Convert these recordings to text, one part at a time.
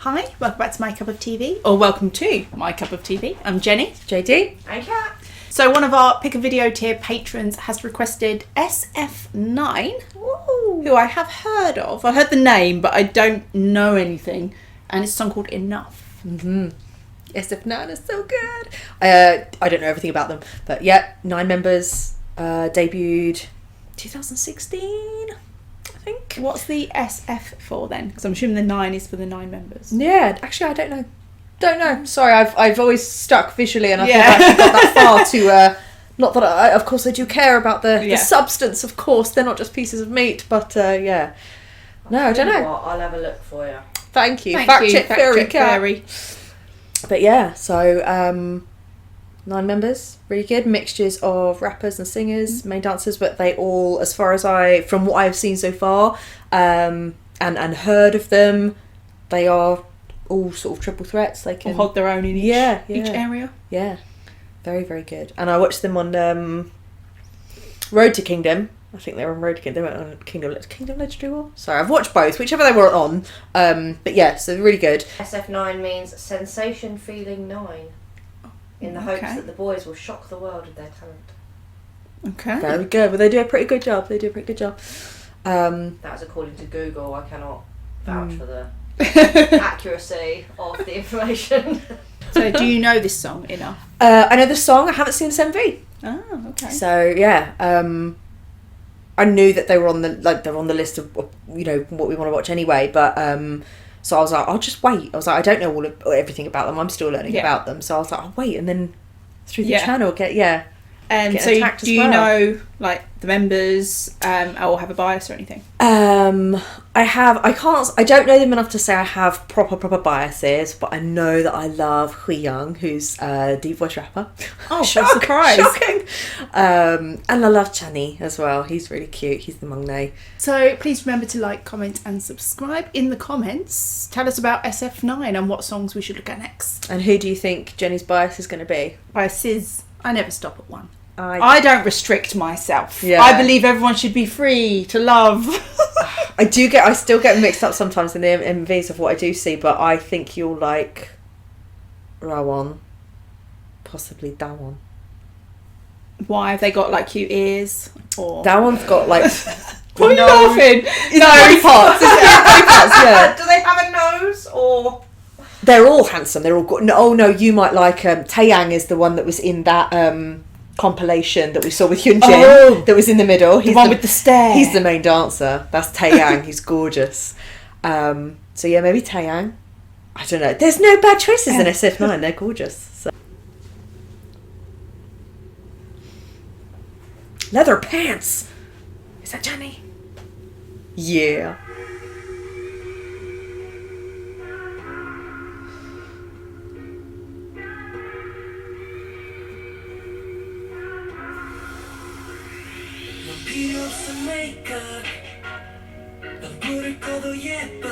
Hi, welcome back to My Cup of TV, or welcome to My Cup of TV. I'm Jenny. JD. Hey, Kat. So one of our Pick a Video tier patrons has requested SF9, who I have heard of. I heard the name, but I don't know anything. And it's a song called Enough. Mm-hmm. SF9 is so good. I don't know everything about them, but yeah, 9 members, debuted 2016, I think. What's the SF for then? Because I'm assuming the 9 is for the 9 members. Yeah, actually, I don't know. Sorry, I've always stuck visually, and I thought I actually got that far to. Not that of course, I do care about the substance. Of course, they're not just pieces of meat, but yeah. No, I don't know. What? I'll have a look for you. Thank you. Fact check fairy. But yeah, so 9 members, really good mixtures of rappers and singers, main dancers, but they all, as far as from what I've seen so far, and heard of them, they are all sort of triple threats. They can hold their own in each area. Yeah, very, very good. And I watched them on Road to Kingdom. I think they were on Road to Kingdom. They went on Kingdom Legendary War. Sorry, I've watched both, whichever they were on. But yeah, so really good. SF9 means Sensation Feeling 9, in the hopes that the boys will shock the world with their talent. Okay. Very good. Well, they do a pretty good job. That is according to Google. I cannot vouch for the accuracy of the information. So, do you know this song enough? I know the song. I haven't seen this MV. Oh, okay. So yeah, I knew that they were on the list of what we want to watch anyway. But so I was like, I'll just wait. I was like, I don't know everything about them. I'm still learning about them. So I was like, I'll wait, and then through the channel get So do you know like the members or have a bias or anything? I don't know them enough to say I have proper biases, but I know that I love Hui Young, who's a deep voice rapper. Oh, surprise. Shocking. And I love Chani as well. He's really cute. He's the Mongnay. So please remember to like, comment and subscribe. In the comments, tell us about SF9 and what songs we should look at next. And who do you think Jenny's bias is going to be? Biases. I never stop at one. I don't restrict myself. Yeah. I believe everyone should be free to love. I still get mixed up sometimes in the MVs of what I do see, but I think you'll like Rawan, possibly Dawan. Why have they got like cute ears? Or Dawan's got like. What are you laughing? No, body parts. Yeah. Do they have a nose or? They're all handsome. They're all good. Oh no, you might like Taeyang is the one that was in that compilation that we saw with Hyunjin that was in the middle. He's the one with the stare. He's the main dancer. That's Taeyang. He's gorgeous. So yeah, maybe Taeyang. I don't know. There's no bad choices in SF9. They're gorgeous. So. Leather pants. Is that Jenny? Yeah. 필요 없어 makeup 넌 불을 꺼도 예뻐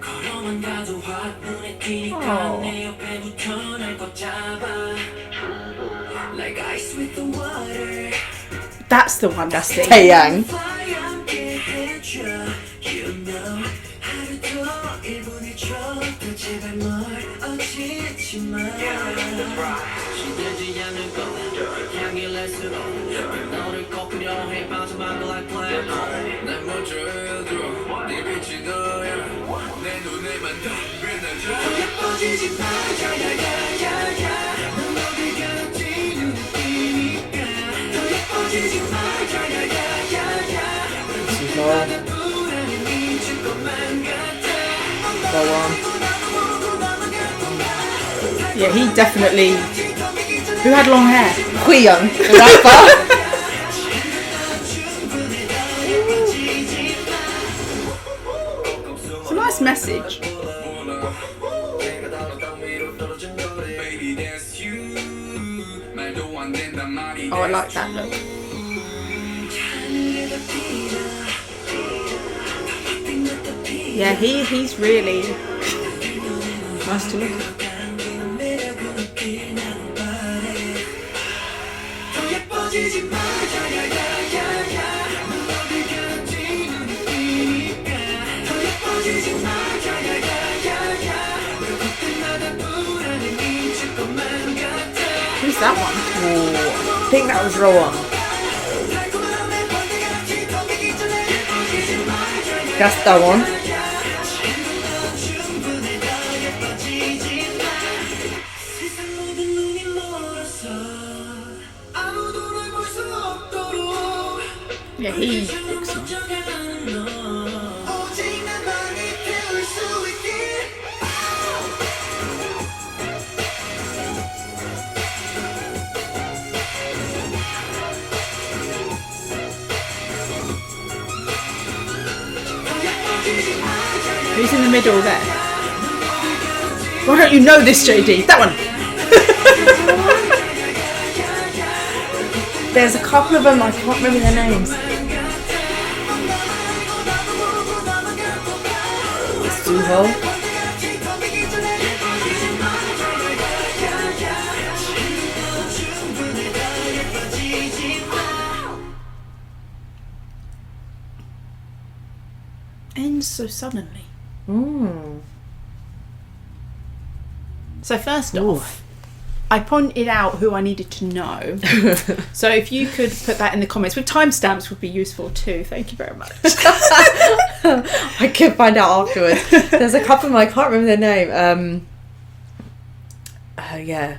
걸어만 가도 확 눈에 띄니까 내 옆에 붙어 날 꽉 잡아 Like ice with the water That's the one. That's it. Taeyang. You know 하루 더 1분을 줘도 제발 뭘 어지지 마 시들지 않는 것 향기를 낼수록 너를 꺾으려 해 빠져만 like black hole 난 먼저 해줘 네 빛이 너야 내 눈에만 덤비는 더 예뻐지지 마 야야야야야 넌 어디가 찌는 느끼니까 더 예뻐지지 마 야야야야야 넌 불안해 미칠 것만 같아 Yeah, he definitely. Who had long hair? Hui Young, the rapper. It's a nice message. Oh, I like that look. Yeah, he's really nice to look at. 더 예뻐지지 마, that one. Ooh, I think that was Rowan. That's that one. Yeah, he looks nice. Who's in the middle there? Why don't you know this, JD? That one! There's a couple of them, I can't remember their names. Suho. Ends so suddenly. Mm. So first off, I pointed out who I needed to know. So if you could put that in the comments, with timestamps would be useful too. Thank you very much. I could find out afterwards. There's a couple of them, I can't remember their name. Yeah.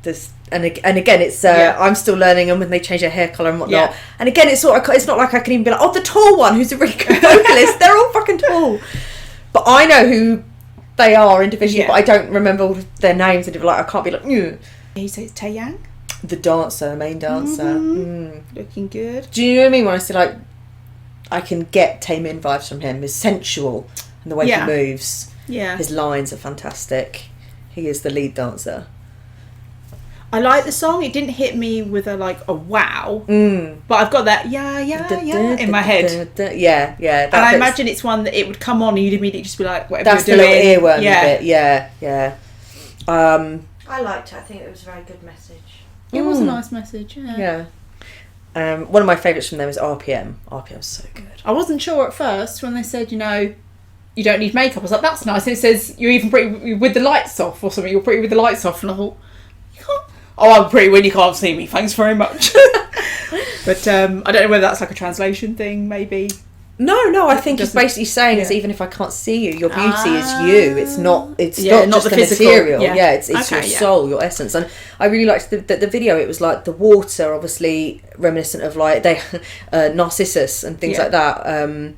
There's and again, it's I'm still learning them when they change their hair colour and whatnot. Yeah. And again, it's not like I can even be like, oh, the tall one who's a really good vocalist. They're all fucking tall. But I know who they are individually, but I don't remember all their names, and like I can't be like, you say it's Taeyang? The dancer, the main dancer. Looking good. Do you know what I mean when I say like I can get Taemin vibes from him? He's sensual and the way he moves. Yeah. His lines are fantastic. He is the lead dancer. I like the song. It didn't hit me with a wow, but I've got that in my head. Yeah. And I imagine it's one that it would come on and you'd immediately just be like, whatever that's you're doing. That's the little earworm bit. Yeah. I liked it. I think it was a very good message. It was a nice message. Yeah. One of my favourites from them is RPM. RPM's so good. I wasn't sure at first when they said, you don't need makeup. I was like, that's nice. And it says you're even pretty with the lights off or something. You're pretty with the lights off. And I thought, you can't. Oh, I'm pretty when you can't see me. Thanks very much. But I don't know whether that's like a translation thing, maybe. No. I think it's basically saying is even if I can't see you, your beauty is you. It's not. It's not just the material. Yeah, it's your soul, your essence. And I really liked the video. It was like the water, obviously reminiscent of like Narcissus and things like that.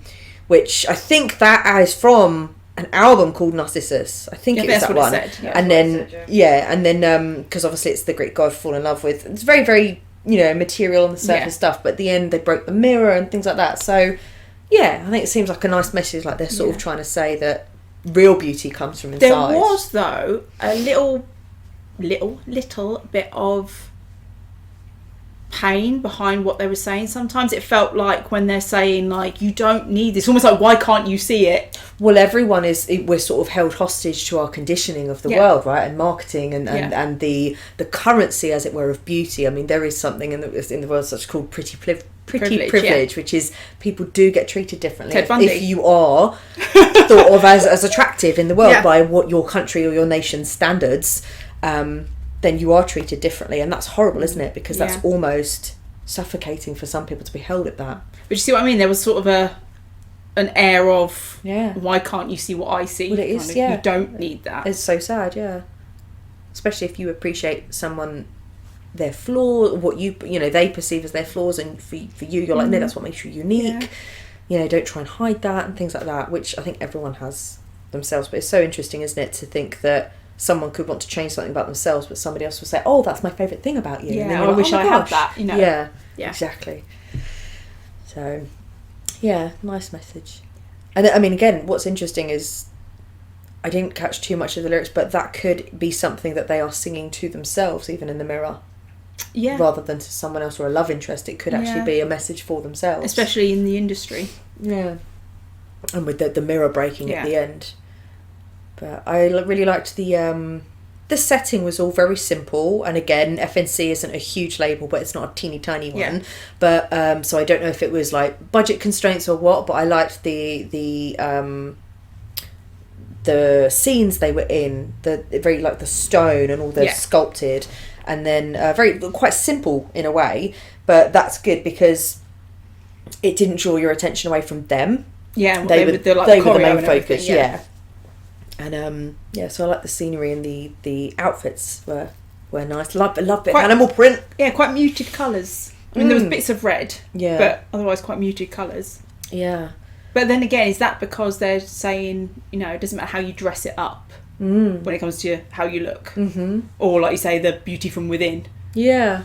Which I think that is from an album called Narcissus. I think it was that one. And then because obviously it's the Greek god fall in love with. It's very, very material on the surface stuff. But at the end they broke the mirror and things like that. So yeah, I think it seems like a nice message. Like they're sort of trying to say that real beauty comes from inside. There was though a little bit of pain behind what they were saying. Sometimes it felt like when they're saying like, you don't need this, almost like, why can't you see it? Well, we're sort of held hostage to our conditioning of the world, right? And marketing and the currency, as it were, of beauty. I mean, there is something in the world such called pretty privilege, which is people do get treated differently if you are thought of as attractive in the world by what your country or your nation's standards. Then you are treated differently, and that's horrible, isn't it? Because that's almost suffocating for some people to be held at that. But you see what I mean? There was sort of an air of why can't you see what I see? Well, it is. You don't need that. It's so sad, especially if you appreciate someone, their flaw, what they perceive as their flaws, and for you, you're like, no, that's what makes you unique. Don't try and hide that and things like that, which I think everyone has themselves. But it's so interesting, isn't it, to think that someone could want to change something about themselves, but somebody else will say, oh, that's my favourite thing about you. Yeah, I wish I had that, Yeah, exactly. So, nice message. And I mean, again, what's interesting is I didn't catch too much of the lyrics, but that could be something that they are singing to themselves, even in the mirror. Yeah. Rather than to someone else or a love interest, it could actually be a message for themselves. Especially in the industry. Yeah. And with the mirror breaking at the end. But I really liked the setting was all very simple, and again, FNC isn't a huge label, but it's not a teeny tiny one. Yeah. But so I don't know if it was like budget constraints or what, but I liked the scenes they were in, the very like the stone and all the sculpted, and then quite simple in a way, but that's good because it didn't draw your attention away from them. Yeah, they were the main focus. Yeah. And so I like the scenery, and the outfits were nice. Love bit of animal print. Yeah, quite muted colours. I mean, there was bits of red, but otherwise quite muted colours. Yeah. But then again, is that because they're saying, you know, it doesn't matter how you dress it up when it comes to how you look? Mm-hmm. Or, like you say, the beauty from within. Yeah.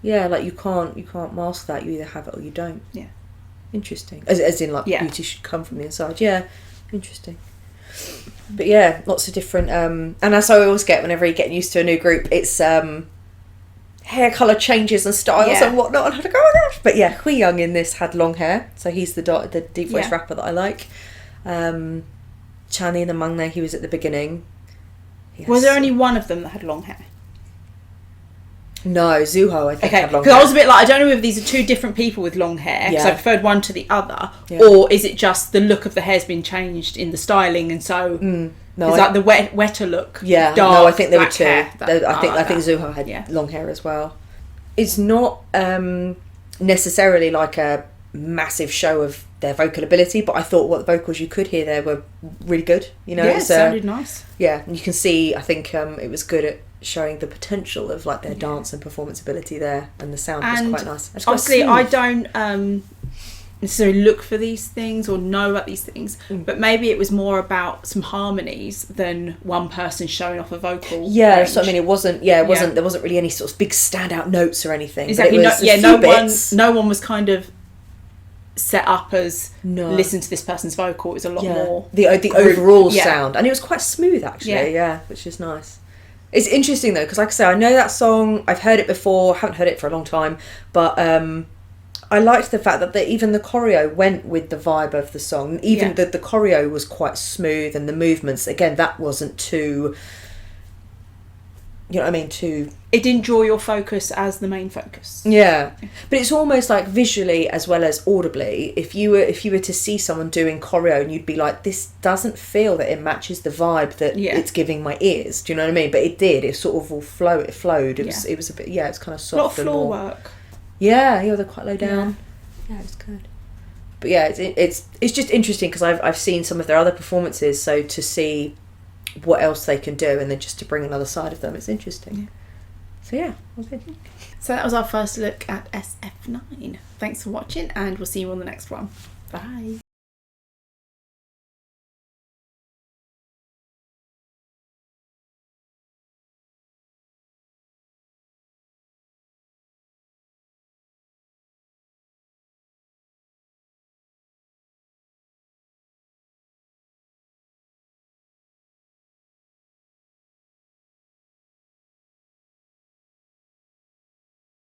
Yeah, like you can't mask that. You either have it or you don't. Yeah. Interesting. As in, like, beauty should come from the inside. Yeah. Interesting. But yeah, lots of different... and that's how I always get whenever you get used to a new group. It's... hair colour changes and styles and whatnot, and I was like, oh my gosh. But yeah, Hui Young in this had long hair, so he's the deep voice rapper that I like. Chani, the Mangne, he was at the beginning. Was there only one of them that had long hair? No, Zuho I think had long hair. Because I was a bit like, I don't know if these are two different people with long hair, because I preferred one to the other, or is it just the look of the hair's been changed in the styling, and so... No, it's like the wetter look. Yeah, dark, no, I think there were two. Hair, I think Zuho had long hair as well. It's not necessarily like a massive show of their vocal ability, but I thought what the vocals you could hear there were really good. You know, it sounded nice. Yeah, and you can see. I think it was good at showing the potential of like their dance and performance ability there, and the sound was quite nice. Obviously, I don't necessarily look for these things or know about these things, but maybe it was more about some harmonies than one person showing off a vocal range. So I mean, it wasn't there wasn't really any sort of big standout notes or anything. Exactly. But it was no one was kind of set up as listen to this person's vocal. It was a lot more the overall sound, and it was quite smooth actually. Which is nice. It's interesting though, because like I say, I know that song, I've heard it before, haven't heard it for a long time, but I liked the fact that even the choreo went with the vibe of the song. Even the choreo was quite smooth, and the movements, again, that wasn't too... You know what I mean? It didn't draw your focus as the main focus. Yeah. But it's almost like visually as well as audibly. If you were to see someone doing choreo and you'd be like, this doesn't feel that it matches the vibe that it's giving my ears. Do you know what I mean? But it did. It sort of all flowed. It flowed. It was a bit... Yeah, it's kind of soft. A lot of floor work. Yeah, they're quite low down. Yeah, it's good. But yeah, it's just interesting because I've seen some of their other performances, so to see what else they can do and then just to bring another side of them, it's interesting. Yeah. So yeah, so that was our first look at SF9. Thanks for watching, and we'll see you on the next one. Bye.